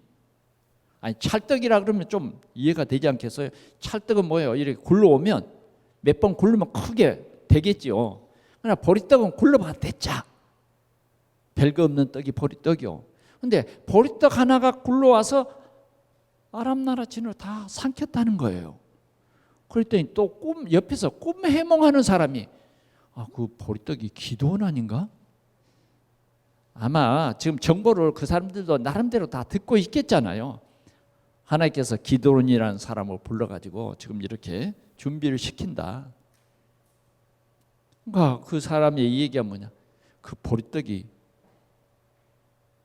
찰떡이라 그러면 좀 이해가 되지 않겠어요? 찰떡은 뭐예요? 이렇게 굴러오면 몇 번 굴르면 크게 되겠지요. 그러나 보리떡은 굴러봐도 됐자. 별거 없는 떡이 보리떡이요. 근데 보리떡 하나가 굴러와서 아람 나라 진을 다 삼켰다는 거예요. 그랬더니 또 옆에서 꿈 해몽하는 사람이 그 보리떡이 기도원 아닌가? 아마 지금 정보를 그 사람들도 나름대로 다 듣고 있겠잖아요. 하나님께서 기도원이라는 사람을 불러가지고 지금 이렇게 준비를 시킨다. 그러니까 그 사람의 이 얘기가 뭐냐? 그 보리떡이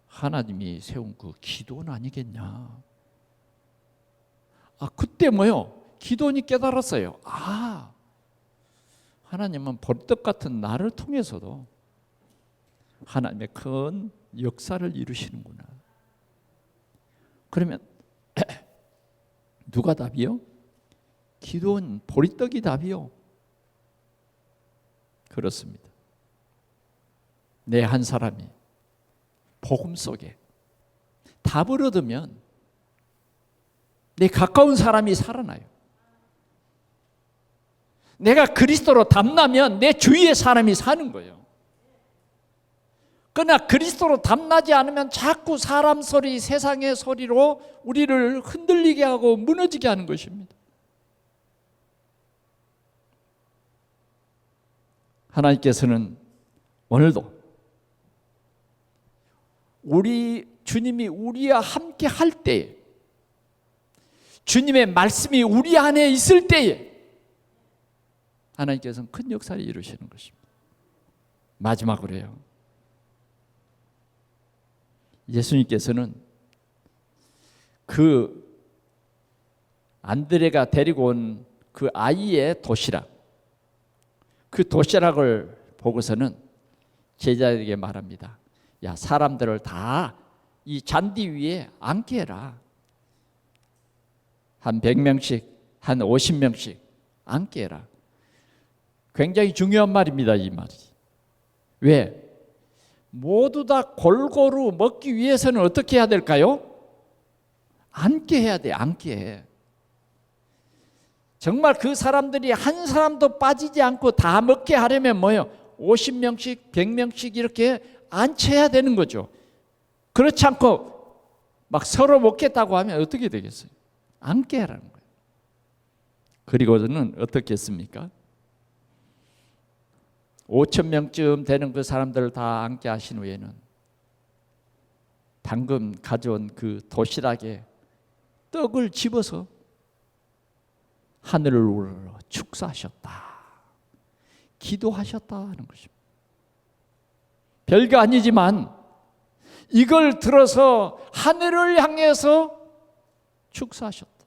하나님이 세운 그 기도원 아니겠냐? 그때 뭐요? 기도원이 깨달았어요. 하나님은 보리떡 같은 나를 통해서도 하나님의 큰 역사를 이루시는구나. 그러면 누가 답이요? 기도원 보리떡이 답이요. 그렇습니다. 내 한 사람이 복음 속에 답을 얻으면 내 가까운 사람이 살아나요. 내가 그리스도로 답나면 내 주위의 사람이 사는 거예요. 그러나 그리스도로 답나지 않으면 자꾸 사람 소리, 세상의 소리로 우리를 흔들리게 하고 무너지게 하는 것입니다. 하나님께서는 오늘도 주님이 우리와 함께 할 때에, 주님의 말씀이 우리 안에 있을 때에 하나님께서는 큰 역사를 이루시는 것입니다. 마지막으로요, 예수님께서는 그 안드레가 데리고 온 그 아이의 도시락, 그 도시락을 보고서는 제자들에게 말합니다. 야, 사람들을 다 이 잔디 위에 앉게 해라. 한 100명씩, 한 50명씩 앉게 해라. 굉장히 중요한 말입니다, 이 말이. 왜? 모두 다 골고루 먹기 위해서는 어떻게 해야 될까요? 앉게 해야 돼, 앉게 해. 정말 그 사람들이 한 사람도 빠지지 않고 다 먹게 하려면 뭐예요? 50명씩, 100명씩 이렇게 앉혀야 되는 거죠. 그렇지 않고 막 서로 먹겠다고 하면 어떻게 되겠어요? 앉게 하라는 거예요. 그리고는 어떻게 했습니까? 5,000명쯤 되는 그 사람들을 다 앉게 하신 후에는 방금 가져온 그 도시락에 떡을 집어서 하늘을 우러러 축사하셨다, 기도하셨다 하는 것입니다. 별거 아니지만 이걸 들어서 하늘을 향해서 축사하셨다.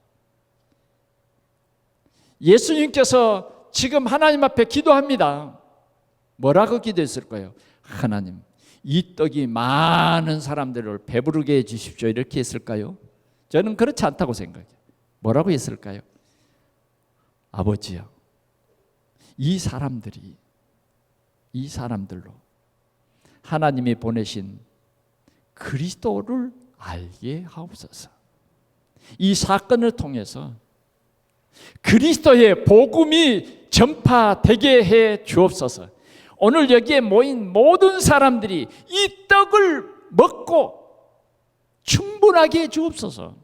예수님께서 지금 하나님 앞에 기도합니다. 뭐라고 기도했을까요? 하나님, 이 떡이 많은 사람들을 배부르게 해 주십시오, 이렇게 했을까요? 저는 그렇지 않다고 생각해요. 뭐라고 했을까요? 아버지요, 이 사람들로 하나님이 보내신 그리스도를 알게 하옵소서. 이 사건을 통해서 그리스도의 복음이 전파되게 해 주옵소서. 오늘 여기에 모인 모든 사람들이 이 떡을 먹고 충분하게 해 주옵소서.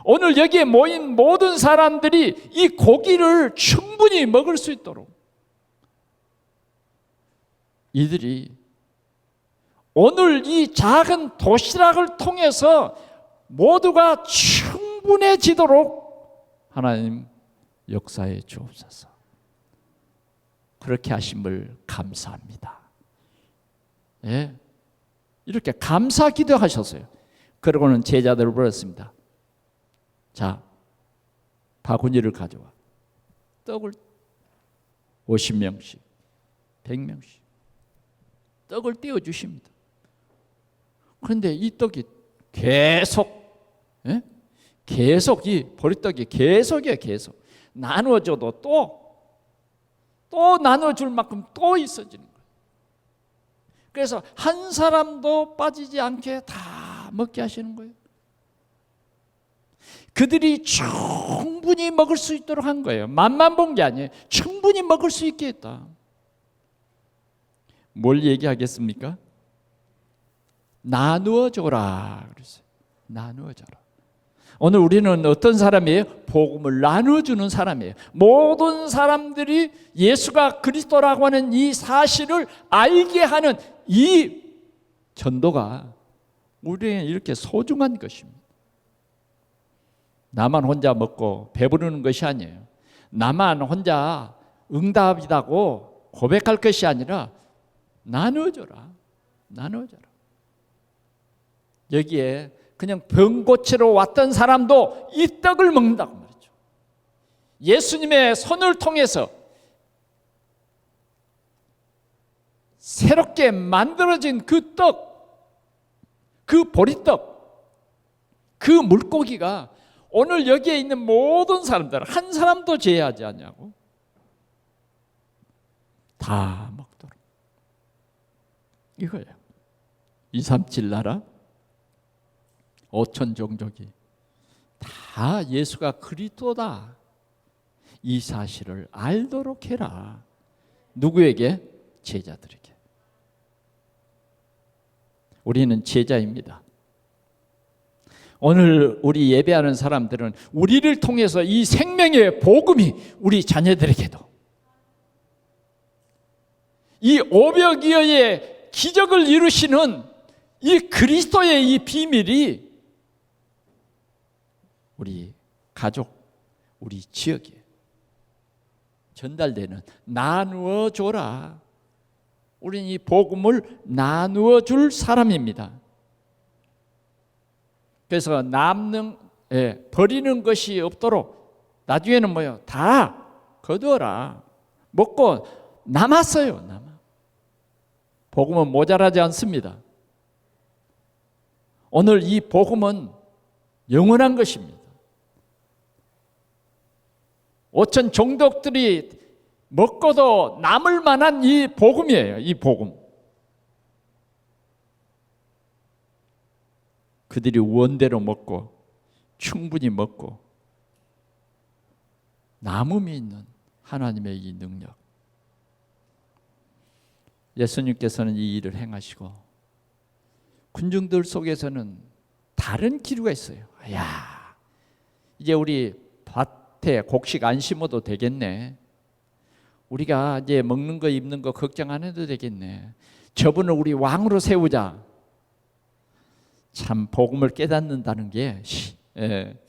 오늘 여기에 모인 모든 사람들이 이 고기를 충분히 먹을 수 있도록 이들이 오늘 이 작은 도시락을 통해서 모두가 충분해지도록 하나님 역사해 주옵소서. 그렇게 하심을 감사합니다. 예, 이렇게 감사 기도하셨어요. 그러고는 제자들을 불렀습니다. 자, 바구니를 가져와. 떡을 50명씩, 100명씩 떡을 떼어 주십니다. 그런데 이 떡이 계속 이 보리떡이 계속이에요. 계속 나누어줘도 또 나눠줄 만큼 또 있어지는 거예요. 그래서 한 사람도 빠지지 않게 다 먹게 하시는 거예요. 그들이 충분히 먹을 수 있도록 한 거예요. 맛만 본 게 아니에요. 충분히 먹을 수 있게 했다. 뭘 얘기하겠습니까? 나누어 줘라 그랬어요. 나누어 줘라. 오늘 우리는 어떤 사람이에요? 복음을 나누어 주는 사람이에요. 모든 사람들이 예수가 그리스도라고 하는 이 사실을 알게 하는 이 전도가 우리에게 이렇게 소중한 것입니다. 나만 혼자 먹고 배부르는 것이 아니에요. 나만 혼자 응답이라고 고백할 것이 아니라 나누어줘라. 나누어줘라. 여기에 그냥 병 고치러 왔던 사람도 이 떡을 먹는다고 말이죠. 예수님의 손을 통해서 새롭게 만들어진 그 떡, 그 보리떡, 그 물고기가 오늘 여기에 있는 모든 사람들 한 사람도 제외하지 않냐고 다 먹도록 이거예요. 237 나라 5천 종족이 다 예수가 그리스도다 이 사실을 알도록 해라. 누구에게? 제자들에게. 우리는 제자입니다. 오늘 우리 예배하는 사람들은 우리를 통해서 이 생명의 복음이 우리 자녀들에게도 이 500여의 기적을 이루시는 이 그리스도의 이 비밀이 우리 가족, 우리 지역에 전달되는 나누어 줘라. 우리는 이 복음을 나누어 줄 사람입니다. 그래서 버리는 것이 없도록 나중에는 뭐요? 다 거두어라. 먹고 남았어요. 복음은 모자라지 않습니다. 오늘 이 복음은 영원한 것입니다. 5천 종족들이 먹고도 남을 만한 이 복음이에요. 이 복음. 그들이 원대로 먹고 충분히 먹고 남음이 있는 하나님의 이 능력. 예수님께서는 이 일을 행하시고 군중들 속에서는 다른 기류가 있어요. 야, 이제 우리 밭에 곡식 안 심어도 되겠네. 우리가 이제 먹는 거 입는 거 걱정 안 해도 되겠네. 저분을 우리 왕으로 세우자. 참 복음을 깨닫는다는 게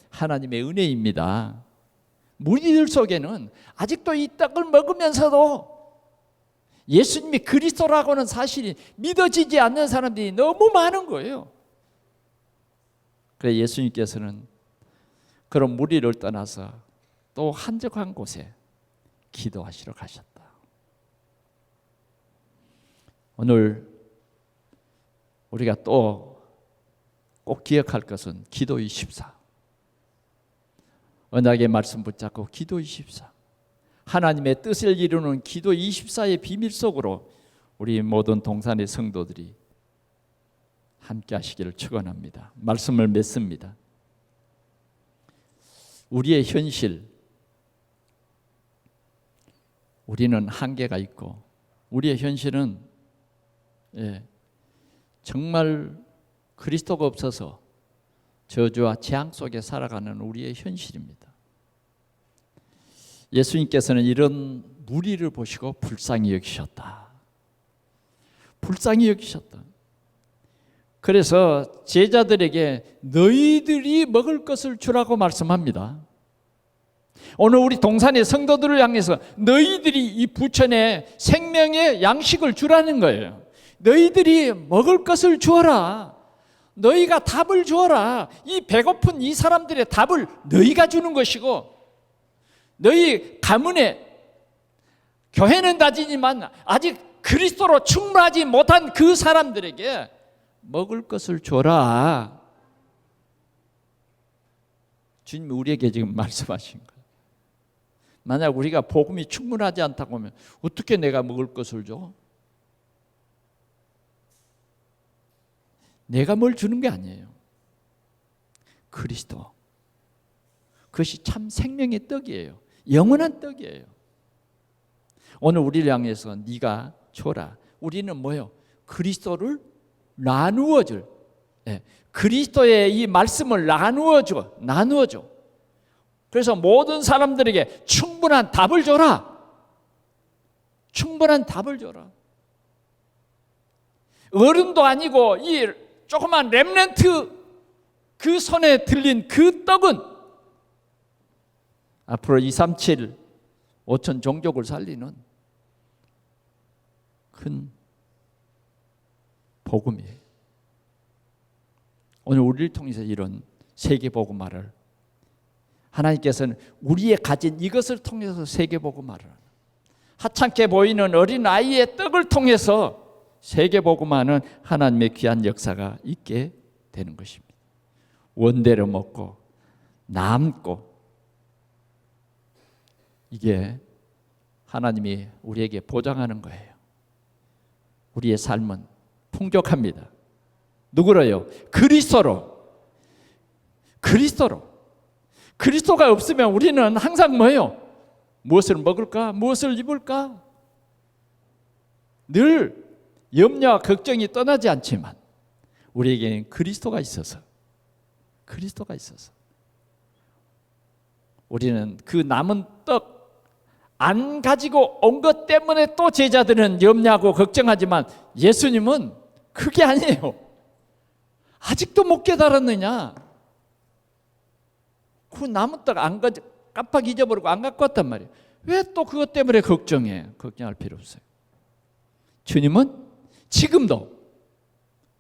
하나님의 은혜입니다. 무리들 속에는 아직도 이 떡을 먹으면서도 예수님이 그리스도라고 하는 사실이 믿어지지 않는 사람들이 너무 많은 거예요. 그래서 예수님께서는 그런 무리를 떠나서 또 한적한 곳에 기도하시러 가셨다. 오늘 우리가 또 꼭 기억할 것은 기도 24. 언약의 말씀 붙잡고 기도 24. 하나님의 뜻을 이루는 기도 24의 비밀 속으로 우리 모든 동산의 성도들이 함께 하시기를 축원합니다. 말씀을 맺습니다. 우리의 현실, 우리는 한계가 있고 우리의 현실은 정말 그리스도가 없어서 저주와 재앙 속에 살아가는 우리의 현실입니다. 예수님께서는 이런 무리를 보시고 불쌍히 여기셨다. 불쌍히 여기셨다. 그래서 제자들에게 너희들이 먹을 것을 주라고 말씀합니다. 오늘 우리 동산의 성도들을 향해서 너희들이 이 부천에 생명의 양식을 주라는 거예요. 너희들이 먹을 것을 주어라. 너희가 답을 주어라. 이 배고픈 이 사람들의 답을 너희가 주는 것이고, 너희 가문에 교회는 다지지만 아직 그리스도로 충분하지 못한 그 사람들에게 먹을 것을 줘라. 주님이 우리에게 지금 말씀하신 거예요. 만약 우리가 복음이 충분하지 않다고 하면 어떻게 내가 먹을 것을 줘? 내가 뭘 주는 게 아니에요. 그리스도. 그것이 참 생명의 떡이에요. 영원한 떡이에요. 오늘 우리를 향해서 네가 줘라. 우리는 뭐예요? 그리스도를 나누어 줄. 그리스도의 이 말씀을 나누어 줘. 그래서 모든 사람들에게 충분한 답을 줘라. 충분한 답을 줘라. 어른도 아니고 이 조그만 렘넌트 그 손에 들린 그 떡은 앞으로 237 5천 종족을 살리는 큰 복음이에요. 오늘 우리를 통해서 이런 세계복음화를 하나님께서는 우리의 가진 이것을 통해서 세계복음화를, 하찮게 보이는 어린아이의 떡을 통해서 세계복음화는 하나님의 귀한 역사가 있게 되는 것입니다. 원대로 먹고 남고, 이게 하나님이 우리에게 보장하는 거예요. 우리의 삶은 풍족합니다. 누구로요? 그리스도로. 그리스도가 없으면 우리는 항상 뭐예요? 무엇을 먹을까? 무엇을 입을까? 늘 염려와 걱정이 떠나지 않지만 우리에게는 그리스도가 있어서 우리는 그 남은 떡 안 가지고 온 것 때문에 또 제자들은 염려하고 걱정하지만 예수님은 그게 아니에요. 아직도 못 깨달았느냐? 그 남은 떡 안 가지, 깜빡 잊어버리고 안 갖고 왔단 말이에요. 왜 또 그것 때문에 걱정해? 걱정할 필요 없어요. 주님은 지금도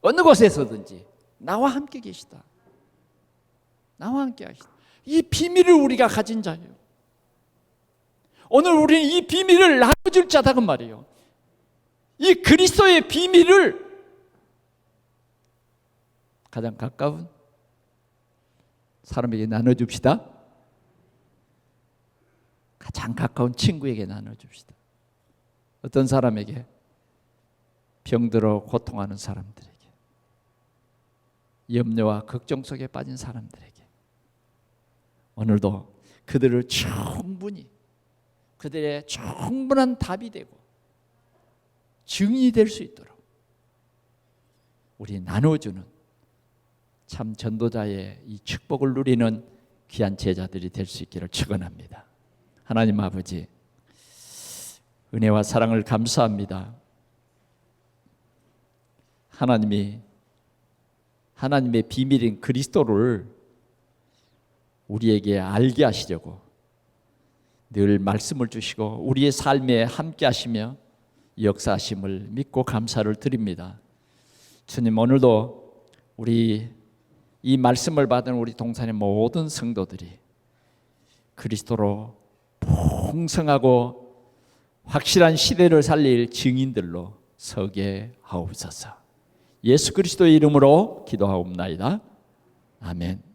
어느 곳에서든지 나와 함께 계시다. 나와 함께 하시다. 이 비밀을 우리가 가진 자예요. 오늘 우리는 이 비밀을 나눠줄 자다 그 말이에요. 이 그리스도의 비밀을 가장 가까운 사람에게 나눠줍시다. 가장 가까운 친구에게 나눠줍시다. 어떤 사람에게? 병들어 고통하는 사람들에게, 염려와 걱정 속에 빠진 사람들에게 오늘도 그들을 그들의 충분한 답이 되고 증인이 될 수 있도록 우리 나눠주는 참 전도자의 이 축복을 누리는 귀한 제자들이 될 수 있기를 축원합니다. 하나님 아버지, 은혜와 사랑을 감사합니다. 하나님의 비밀인 그리스도를 우리에게 알게 하시려고 늘 말씀을 주시고 우리의 삶에 함께 하시며 역사하심을 믿고 감사를 드립니다. 주님, 오늘도 우리 이 말씀을 받은 우리 동산의 모든 성도들이 그리스도로 풍성하고 확실한 시대를 살릴 증인들로 서게 하옵소서. 예수 그리스도의 이름으로 기도하옵나이다. 아멘.